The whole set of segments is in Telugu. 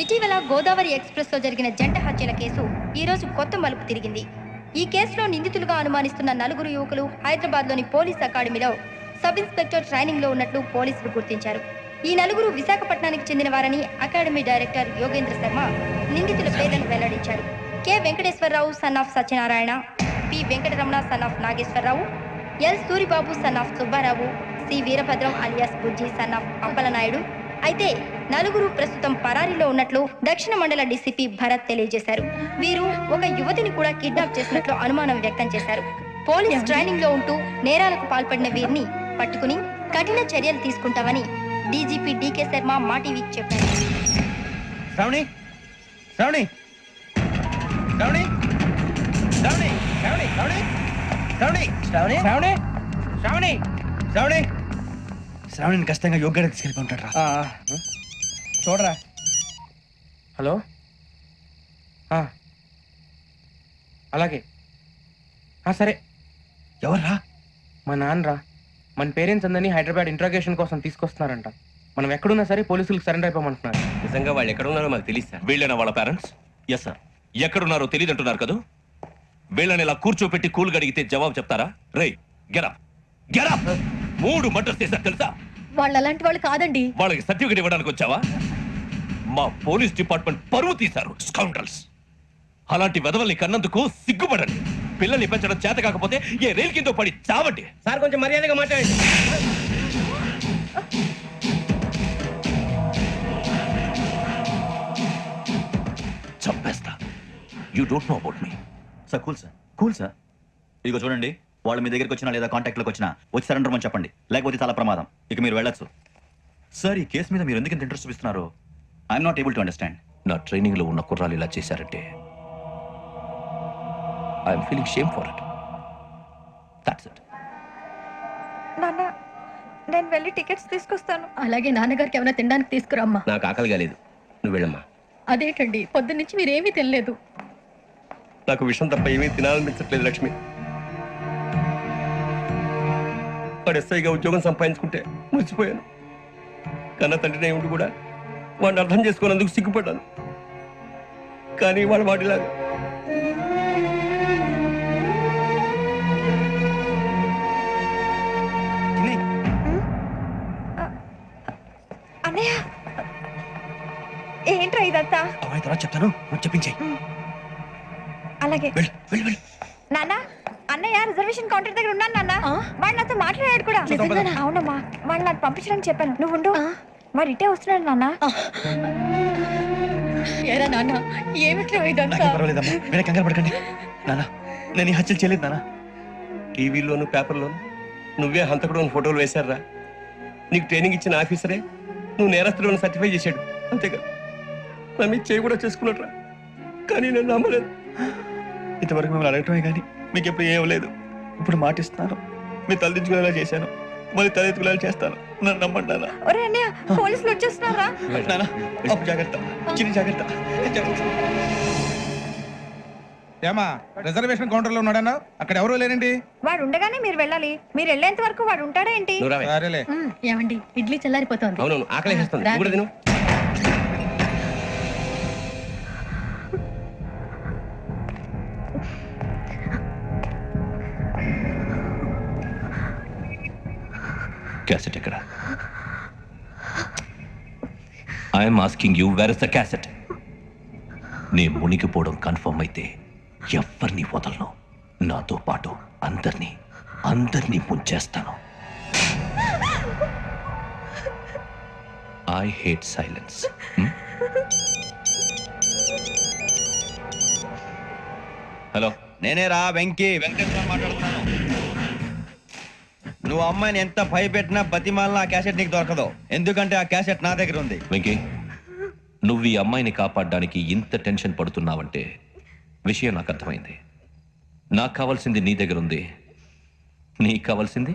ఇటీవల గోదావరి ఎక్స్ప్రెస్ లో జరిగిన జంట హత్యల కేసు ఈ రోజు కొత్త మలుపు తిరిగింది. ఈ కేసులో నిందితులుగా అనుమానిస్తున్న 4 యువకులు హైదరాబాద్ లోని పోలీస్ అకాడమీలో సబ్ ఇన్స్పెక్టర్ ట్రైనింగ్ లో ఉన్నట్లు పోలీసులు గుర్తించారు. ఈ 4 విశాఖపట్నానికి చెందిన వారని అకాడమీ డైరెక్టర్ యోగేంద్ర శర్మ నిందితుల పేర్లను వెల్లడించారు. K Venkateswararao son of Satyanarayana, P Venkataramana son of Nageswararao, L Suribabu son of Subbarao, C Veerabhadram alias Bujji son of Appalanaidu. అయితే 4 ప్రస్తుతం పరారీలో ఉన్నట్లు దక్షిణ మండల డీసీపీ భరత్ తెలియజేశారు. వీరు ఒక యువతిని కూడా కిడ్నాప్ చేసినట్లు అనుమానం వ్యక్తం చేశారు. పోలీస్ ట్రైనింగ్ లో ఉంటూ నేరాలకు పాల్పడిన వీరిని పట్టుకుని కఠిన చర్యలు తీసుకుంటామని డీజీపీ డీకే శర్మ మా టీవీకి చెప్పారు. శ్రావణి శ్రావణి శ్రావణి శ్రావణి శ్రావణి శ్రావణి శ్రావణి శ్రావణి శ్రావణి శ్రావణి శ్రావణిని ఖచ్చితంగా యోగ్యంగా తీసుకెళ్ళి ఉంటాడు రా. చూడరా. హలో, అలాగే సరే. ఎవర్రా? మా నాన్నరా. మన పేరెంట్స్ అందరినీ హైదరాబాద్ ఇంట్రాగేషన్ కోసం తీసుకొస్తున్నారంట. మనం ఎక్కడున్నా సరే పోలీసులకు సరెండర్ అయిపోమంటున్నారు. నిజంగా వాళ్ళు ఎక్కడ ఉన్నారో మాకు తెలియదు సార్. వీళ్ళైనా వాళ్ళ పేరెంట్స్? Yes sir. ఎక్కడున్నారో తెలియదు అంటున్నారు కదా. వీళ్ళని ఇలా కూర్చోపెట్టి కూల్ గడిగితే జవాబు చెప్తారా? రేయ్ గెటప్ గెటప్. 3 మర్డర్స్ చేశారు తెలుసా? వాళ్ళు అలాంటి వాళ్ళు కాదండి. వాళ్ళకి సర్టిఫికేట్ ఇవ్వడానికి వచ్చావా? మా పోలీస్ డిపార్ట్మెంట్ పరువు తీశారు స్కౌండ్రల్స్. అలాంటి వెధవల్ని కన్నందుకు సిగ్గుపడండి. పిల్లల్ని పెంచడం చేత కాకపోతే ఏ రైలు కింద పడి చావండి. సార్ కొంచెం మర్యాదగా మాట్లాడండి. చంపేస్తా. You don't know about me. Sir cool sir. ఇదిగో చూడండి, వాళ్ళు మీ దగ్గరికి వచ్చినా లేదా కాంటాక్ట్లోకి వచ్చినా వచ్చి సరెండర్ అని చెప్పండి, లేకపోతే చాలా ప్రమాదం. ఇక మీరు వెళ్ళొచ్చు. సార్, ఈ కేసు మీద మీరు ఎందుకు ఇంత ఇంట్రెస్ట్ చూపిస్తున్నారు? I'm not able to understand. నా ట్రైనింగ్ లో ఉన్న కుర్రాలు ఇలా చేశారంటే I'm feeling shame for it. That's it. నాన్న, నేను వెళ్ళి టికెట్స్ తీసుకొస్తాను. అలాగే నాన్నగారికి ఏమైనా తినడానికి తీసుకురమ్మా. నాకు ఆకలి కాలేదు, నువ్వు వెళ్ళమ్మా. అదేంటండి, పొద్దున్నుంచి మీరేమీ తినలేదు. నాకు విషయం తప్ప ఏమీ తినాలనిపించట్లేదు లక్ష్మి. వాడు ఎస్ఐగా ఉద్యోగం సంపాదించుకుంటే మురిసిపోయాను. కన్న తండ్రినే ఉండి కూడా వాడిని అర్థం చేసుకోనందుకు సిగ్గుపడ్డాను. కానీ వాడు వాడిలాగా అన్నయ్య, ఏంట్రా ఇదంతా? అవన్నీ తర్వాత చెప్తాను, నువ్వు చెప్పించేయి. అలాగే. వెళ్ళు. నాన్న, అన్నయ్య రిజర్వేషన్ కౌంటర్ దగ్గర ఉన్నాను నాన్న. వాడు నాతో మాట్లాడాడు కూడా. అవునమ్మా, వాడు నాకు పంపించడానికి చెప్పాను. నువ్వు ఉండు, వాడు ఇటే వస్తున్నాడు నాన్న. ఏరా నాన్న, ఏమిట్రా ఇదంతా? పర్వాలేదమ్మా, మీరు కంగారు పడకండి. నాన్న, నేను ఈ హత్యలు చేయలేదు నాన్న. టీవీలోను పేపర్లోను నువ్వే హంతకుడు ఫోటోలు వేశారా? నీకు ట్రైనింగ్ ఇచ్చిన ఆఫీసరే నువ్వు నేరస్తులను సర్టిఫై చేశాడు, అంతేగా? నా మీద చేయి కూడా చేసుకున్నట్రా, కానీ నేను నమ్మలేదు. ఇంతవరకు మిమ్మల్ని అడగటమే కానీ మీకు ఎప్పుడు ఏం లేదు. ఇప్పుడు మాటిస్తున్నాను, మీరు తలదించుకునేలా చేశాను, మళ్ళీ తలెత్తుకునేలా చేస్తాను. నన్ను నమ్మండి నాన్న. ఒరే అన్నయ్య, పోలీసులు వచ్చేస్తున్నారా? నాన్న, జాగ్రత్త, చిన్న జాగ్రత్త. ఏమా రిజర్వేషన్ కౌంటర్ లో ఉన్నాడన్నా? అక్కడ ఎవరూ లేనండి. వాడు ఉండగానే మీరు వెళ్ళాలి. మీరు వెళ్ళేంత వరకు వాడు ఉంటాడా ఏంటి? నువ్వు రావే. సరేలే. ఏమండి, ఇడ్లీ చల్లారిపోతుంది. అవునవును, ఆకలి వేస్తుంది. నువ్వు కూడా తిను. క్యాసెట్ ఎక్కడ? I'm asking you, where is the cassette? నీ మునిగిపోవడం కన్ఫర్మ్ అయితే ఎవ్వరిని వదలను. నాతో పాటు అందరినీ ముంచేస్తాను. I hate silence. హలో, నేనేరా వెంకటేశ్వర మాట్లాడుతున్నాను. నువ్వు అమ్మాయిని ఎంత భయపెట్టినా బతిమాలినా ఆ క్యాసెట్ నీకు దొరకదు. ఎందుకంటే ఆ క్యాసెట్ నా దగ్గర ఉంది. వెంకీ, నువ్వు ఈ అమ్మాయిని కాపాడడానికి ఇంత టెన్షన్ పడుతున్నావంటే విషయం నాకు అర్థమైంది. నాకు కావాల్సింది నీ దగ్గర ఉంది, నీకు కావాల్సింది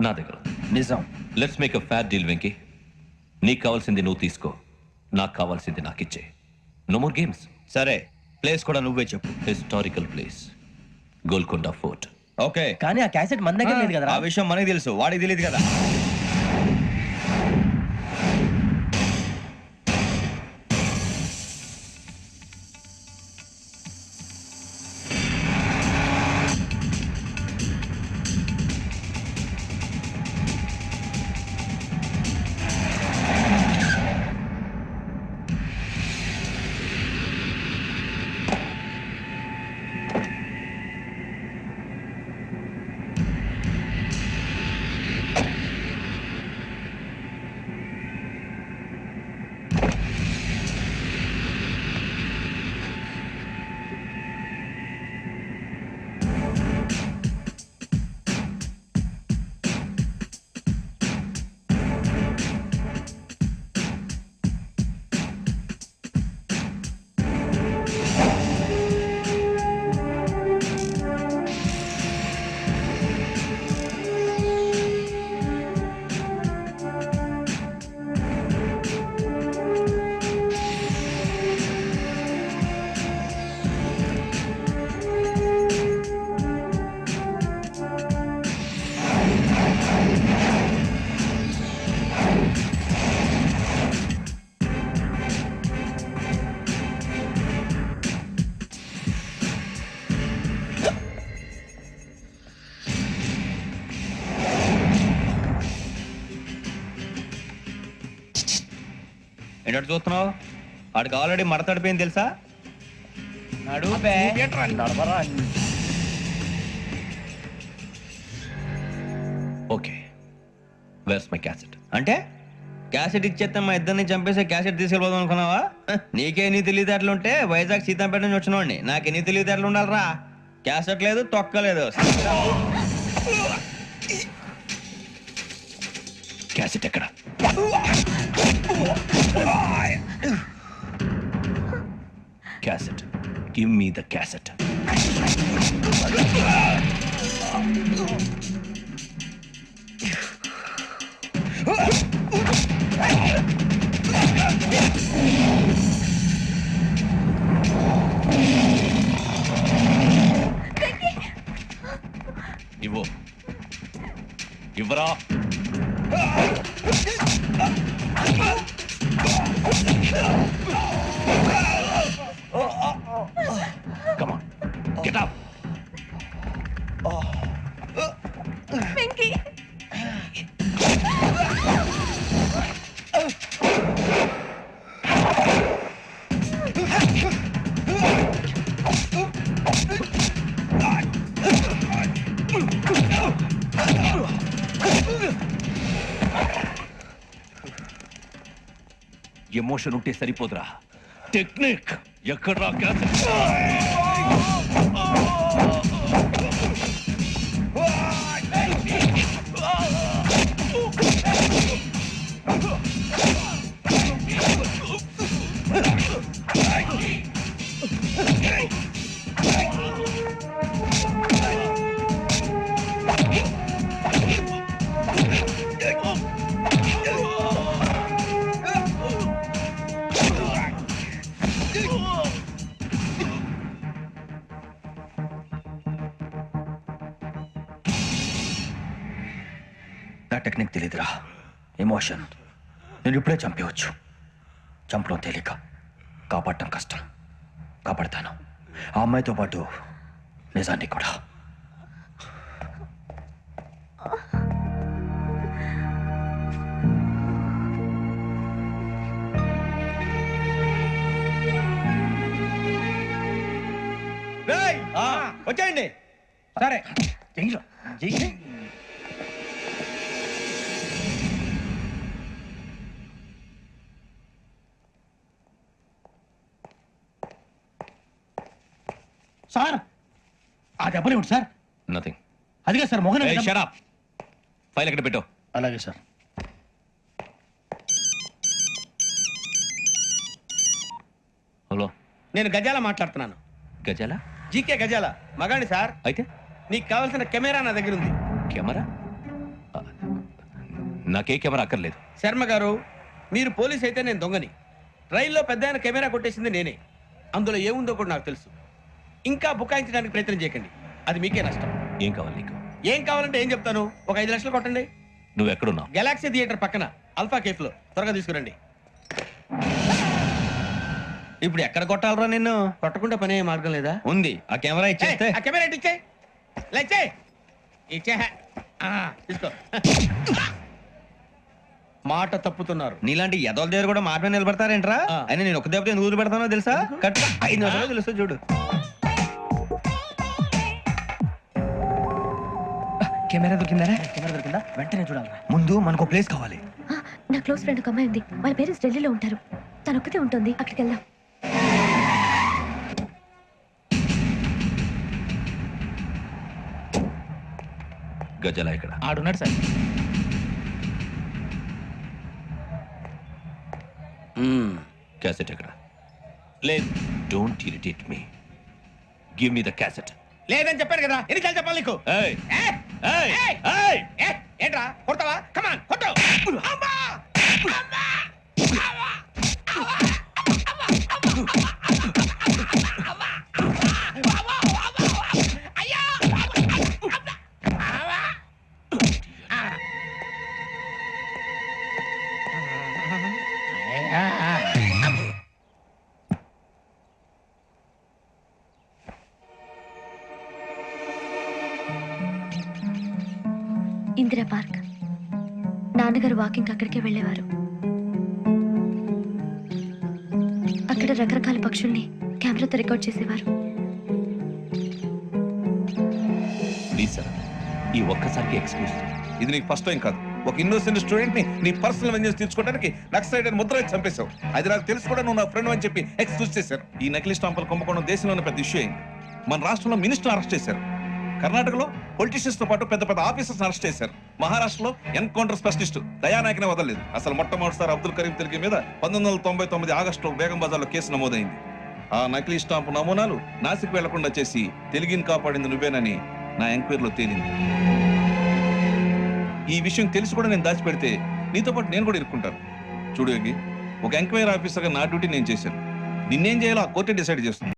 నా దగ్గర ఉంది. నిజం. Let's make a fair deal Venky. నీకు కావాల్సింది నువ్వు తీసుకో, నాకు కావాల్సింది నాకు ఇచ్చే. No more games. సరే, ప్లేస్ కూడా నువ్వే చెప్పు. Historical place, Golconda fort. Okay, కానీ ఆ క్యాసెట్ మన దగ్గర లేదు కదా. ఆ విషయం మనకి తెలుసు, వాడికి తెలియదు కదా. ఏంటో చూస్తున్నావు? వాడికి ఆల్రెడీ మడతడిపోయింది తెలుసా? Okay, where's my cassette? అంటే క్యాసెట్ ఇచ్చేస్తే మా ఇద్దరిని చంపేసి క్యాసెట్ తీసుకెళ్ళిపోదాం అనుకున్నావా? నీకే ఎన్ని తెలివితేటలు ఉంటే వైజాగ్ సీతంపేట నుంచి వచ్చినోడిని నాకు ఎన్ని తెలివితేటలు ఉండాలరా? క్యాసెట్ లేదు, తొక్కలేదు. క్యాసెట్ ఎక్కడ? Cassette, give me the cassette. ఇవ్వు, ఇవ్వరా. Come on, get up. Emotion ఉంటే సరిపోదురా, టెక్నిక్ ఎక్కడ్రా? క్యాసెట్ నా టెక్నిక్ తెలీదురా. ఎమోషన్ నేను ఇప్పుడే చంపేవచ్చు. చంపడం తేలిక, కాపాడటం కష్టం. కాపాడతాను, ఆ అమ్మాయితో పాటు నిజాన్ని కూడా. వచ్చేయండి. సరే, సార్ ఆ దెబ్బలు ఏమిటి సార్? నథింగ్. అదిగా sir Mohan. Shut up. File ఎక్కడ పెట్టు? అలాగే సార్. హలో, నేను గజాల మాట్లాడుతున్నాను. గజాల? జీకే గజాల మగాండి సార్. అయితే నీకు కావాల్సిన కెమెరా నా దగ్గర ఉంది. కెమెరా? నాకే కెమెరా అక్కర్లేదు. శర్మ గారు, మీరు పోలీస్ అయితే నేను దొంగని. రైల్లో పెద్ద ఆయన కెమెరా కొట్టేసింది నేనే. అందులో ఏముందో కూడా నాకు తెలుసు. ఇంకా బుకాయించడానికి ప్రయత్నం చేయకండి, అది మీకే నష్టం. ఏం కావాలి నీకు? ఏం కావాలంటే ఏం చెప్తాను. ఒక 5 లక్షలు కొట్టండి. నువ్వు ఎక్కడున్నావు? గెలాక్సీ థియేటర్ పక్కన అల్ఫా కేఫ్ లో. త్వరగా తీసుకురండి. ఇప్పుడు ఎక్కడ కొట్టాలరా నిన్ను? కొట్టకుండా పనే మార్గం లేదా? ఉంది, ఆ కెమెరా ఇచ్చేస్తే. ఆ కెమెరా ఇచ్చే లేచే ఇచ్చే తీసుకో. మాట తప్పుతున్నారు. నీలాంటి ఎదల దగ్గర కూడా మాట మీద నిలబడతారేంట్రా? ఆ. అయినా నేను ఒక దెబ్బతో ఎందుకు పెడతానో తెలుసా? కరెక్ట్ 5 నిమిషాలు తెలుసు చూడు. కెమెరా దొరికిందా? కెమెరా దొరికిందా? వెంటనే చూడాలి. ముందు మనకు ప్లేస్ కావాలి. నా క్లోజ్ ఫ్రెండ్ ఒక అమ్మాయి ఉంది. వాళ్ళ పేరెంట్స్ ఢిల్లీలో ఉంటారు. తను ఒక్కతే ఉంటుంది. అక్కడికి వెళ్దాం. గజాల ఇక్కడ? ఆడున్నాడు సార్. క్యాసెట్ ఎక్కడ? లేదు. Don't irritate me. Give me the cassette. లేదని చెప్పాను కదా, ఎన్నిసార్లు చెప్పాలి నీకు? ఏయ్ ఏయ్! ఏయ్ ఏయ్! ఏయ్! ఏంట్రా కొడతావా? కమాన్ కొట్టు. అమ్మా! అమ్మా! ఇందిరా పార్క్. నాన్నగారు వాకింగ్ అక్కడికే వెళ్ళేవారు. దగ్గర రకరకాల పక్షుల్ని కెమెరాతో రికార్డ్ చేసేవారు. ప్లీజ్ సార్, ఈ ఒక్కసారికి ఎక్స్క్యూజ్. ఇది నీకు ఫస్ట్ టైం కాదు. ఒక ఇన్నోసెంట్ స్టూడెంట్ ని నీ పర్సనల్ వెంజెన్స్ తీర్చుకోవడానికి నక్సలైట్ అని ముద్ర వేసి చంపేశావు. అది నాకు తెలిసి కూడా నువ్వు నా ఫ్రెండ్ అని చెప్పి ఎక్స్క్యూజ్ చేశారు. ఈ నకిలీ స్టాంపులు కుంభకోణం దేశంలోనే పెద్ద ఇష్యూ అయింది. మన రాష్ట్రంలో మినిస్టర్ అరెస్ట్ చేశారు. కర్ణాటకలో పొలిటీషియన్స్ తో పాటు పెద్ద పెద్ద ఆఫీసర్స్ అరెస్ట్ చేశారు. మహారాష్ట్రలో ఎన్కౌంటర్ స్పెషలిస్ట్ దయానాయకనే వదలలేదు. అసలు మొట్టమొదటిసారి అబ్దుల్ కరీం తిరిగి మీద 1999 ఆగస్టులో బేగం బజార్లో కేసు నమోదైంది. ఆ నకిలీ స్టాంపు నమూనాలు నాసిక్ వెళ్లకుండా చేసి తెలుగుని కాపాడింది నువ్వేనని నా ఎంక్వైరీలో తేలింది. ఈ విషయం తెలిసి కూడా నేను దాచిపెడితే నీతో పాటు నేను కూడా ఇరుక్కుంటాను. చూడు యోగి, ఒక ఎంక్వైరీ ఆఫీసర్గా నా డ్యూటీ నేను చేశాను. నిన్నేం చేయాలో ఆ కోర్టే డిసైడ్ చేస్తుంది.